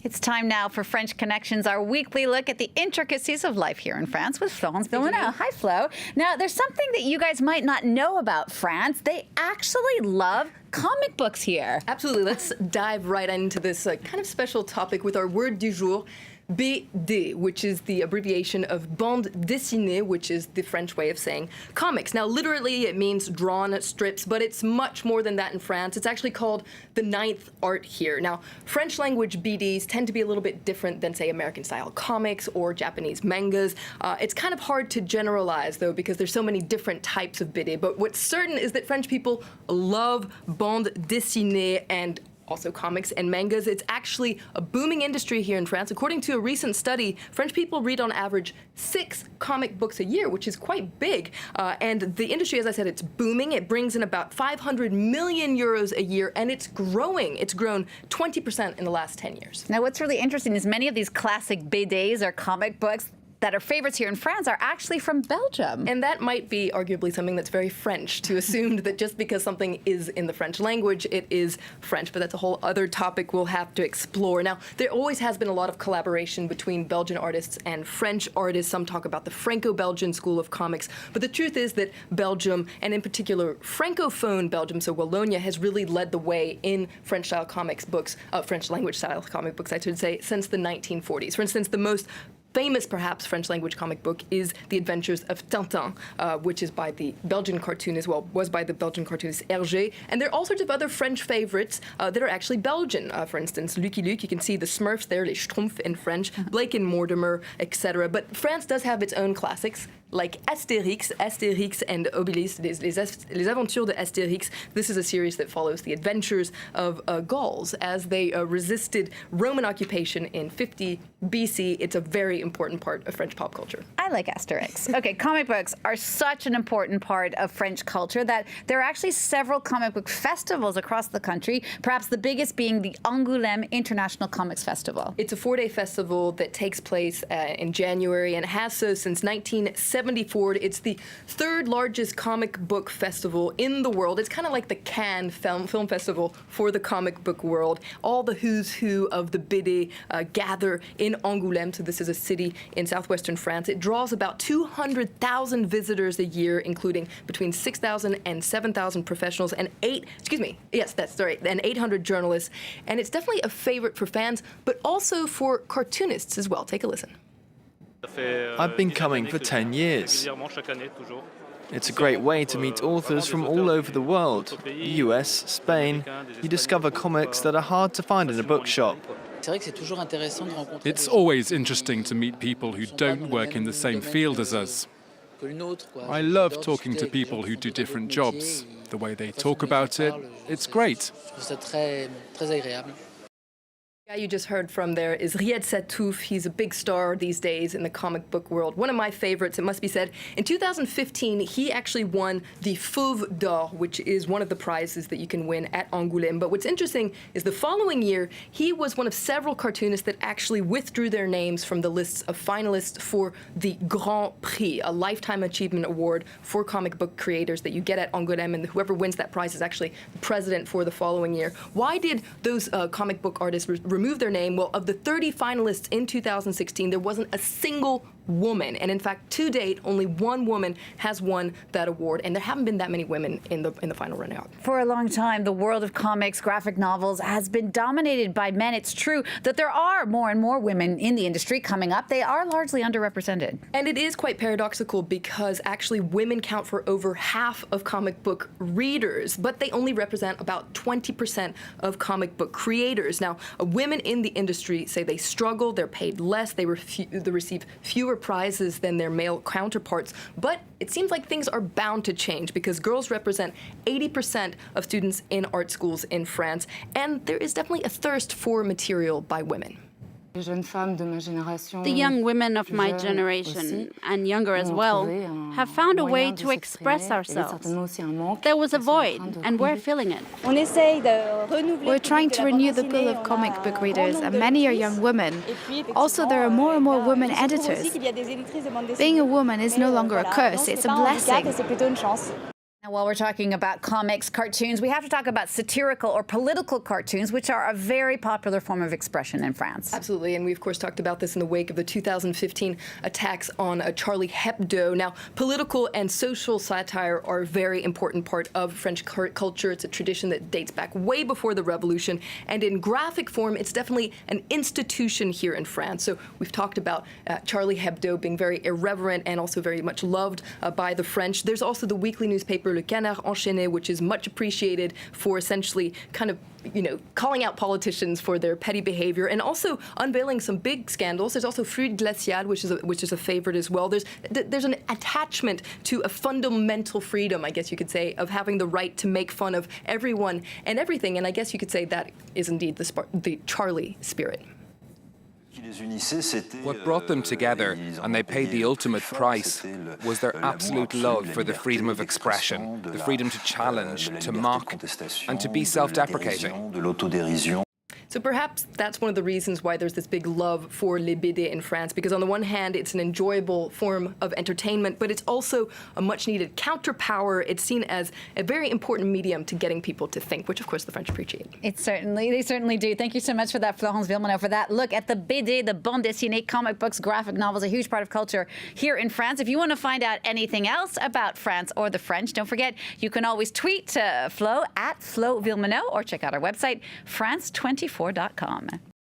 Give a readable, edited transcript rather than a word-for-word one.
It's time now for French Connections, our weekly look at the intricacies of life here in France with Florence Villeneuve. Hi, Flo. Now, there's something that you guys might not know about France. They actually love comic books here. Absolutely. Let's dive right into this kind of special topic with our word du jour. BD, which is the abbreviation of bande dessinée, which is the French way of saying comics. Now, literally, it means drawn strips, but it's much more than that in France. It's actually called the ninth art here. Now, French language BDs tend to be a little bit different than, say, American-style comics or Japanese mangas. It's kind of hard to generalize, though, because there's so many different types of BD. But what's certain is that French people love bande dessinée and also comics and mangas. It's actually a booming industry here in France. According to a recent study, French people read on average 6 comic books a year, which is quite big. And the industry, as I said, it's booming. It brings in about 500 million euros a year, and it's growing. It's grown 20% in the last 10 years. Now, what's really interesting is many of these classic BDs or comic books that are favorites here in France are actually from Belgium. And that might be arguably something that's very French, to assume that just because something is in the French language, it is French. But that's a whole other topic we'll have to explore. Now, there always has been a lot of collaboration between Belgian artists and French artists. Some talk about the Franco-Belgian school of comics. But the truth is that Belgium, and in particular Francophone Belgium, so Wallonia, has really led the way in French-style comics books, French language-style comic books, I should say, since the 1940s. For instance, the most famous, perhaps, French language comic book is The Adventures of Tintin, which is by the Belgian cartoonist, was by the Belgian cartoonist Hergé. And there are all sorts of other French favorites that are actually Belgian. For instance, Lucky Luke, you can see the Smurfs there, les Schtroumpfs in French, Blake and Mortimer, etc. But France does have its own classics, like Astérix and Obélix, les Aventures de Astérix. This is a series that follows the adventures of Gauls as they resisted Roman occupation in 50 BC. It's a very important part of French pop culture. I like Asterix. Okay, comic books are such an important part of French culture that there are actually several comic book festivals across the country, perhaps the biggest being the Angoulême International Comics Festival. It's a 4-day festival that takes place in January and has so since 1974. It's the third largest comic book festival in the world. It's kind of like the Cannes Film Festival for the comic book world. All the who's who of the BD gather in Angoulême, so this is a city in southwestern France. It draws about 200,000 visitors a year, including between 6,000 and 7,000 professionals and 800 journalists. And it's definitely a favorite for fans, but also for cartoonists as well. Take a listen. I've been coming for 10 years. It's a great way to meet authors from all over the world, the US, Spain. You discover comics that are hard to find in a bookshop. It's always interesting to meet people who don't work in the same field as us. I love talking to people who do different jobs. The way they talk about it, it's great. The guy you just heard from there is Riyad Sattouf. He's a big star these days in the comic book world. One of my favorites, it must be said. In 2015, he actually won the Fauve d'Or, which is one of the prizes that you can win at Angoulême. But what's interesting is the following year, he was one of several cartoonists that actually withdrew their names from the lists of finalists for the Grand Prix, a lifetime achievement award for comic book creators that you get at Angoulême, and whoever wins that prize is actually the president for the following year. Why did those comic book artists remove their name? Well, of the 30 finalists in 2016, there wasn't a single woman. And in fact, to date, only one woman has won that award. And there haven't been that many women in the final run-out. For a long time, the world of comics, graphic novels, has been dominated by men. It's true that there are more and more women in the industry coming up. They are largely underrepresented. And it is quite paradoxical because actually women count for over half of comic book readers, but they only represent about 20% of comic book creators. Now, women in the industry say they struggle, they're paid less, they receive fewer prizes than their male counterparts. But it seems like things are bound to change because girls represent 80% of students in art schools in France, and there is definitely a thirst for material by women. The young women of my generation, and younger as well, have found a way to express ourselves. There was a void, and we're filling it. We're trying to renew the pool of comic book readers, and many are young women. Also, there are more and more women editors. Being a woman is no longer a curse, it's a blessing. And while we're talking about comics, cartoons, we have to talk about satirical or political cartoons, which are a very popular form of expression in France. Absolutely, and we of course talked about this in the wake of the 2015 attacks on Charlie Hebdo. Now, political and social satire are a very important part of French culture. It's a tradition that dates back way before the revolution, and in graphic form, it's definitely an institution here in France. So we've talked about Charlie Hebdo being very irreverent and also very much loved by the French. There's also the weekly newspaper Le Canard Enchaîné, which is much appreciated for essentially kind of, calling out politicians for their petty behavior and also unveiling some big scandals. There's also Fruit Glacial, which is a favorite as well. There's an attachment to a fundamental freedom, I guess you could say, of having the right to make fun of everyone and everything. And I guess you could say that is indeed the Charlie spirit. What brought them together, and they paid the ultimate price, was their absolute love for the freedom of expression, the freedom to challenge, to mock, and to be self-deprecating. So perhaps that's one of the reasons why there's this big love for les BD in France, because on the one hand, it's an enjoyable form of entertainment, but it's also a much-needed counterpower. It's seen as a very important medium to getting people to think, which of course the French appreciate. They certainly do. Thank you so much for that, Florence Villeminot, for that look at the BD, the bande dessinée, comic books, graphic novels, a huge part of culture here in France. If you want to find out anything else about France or the French, don't forget, you can always tweet Flo at Flo Villeminot or check out our website, France24.com.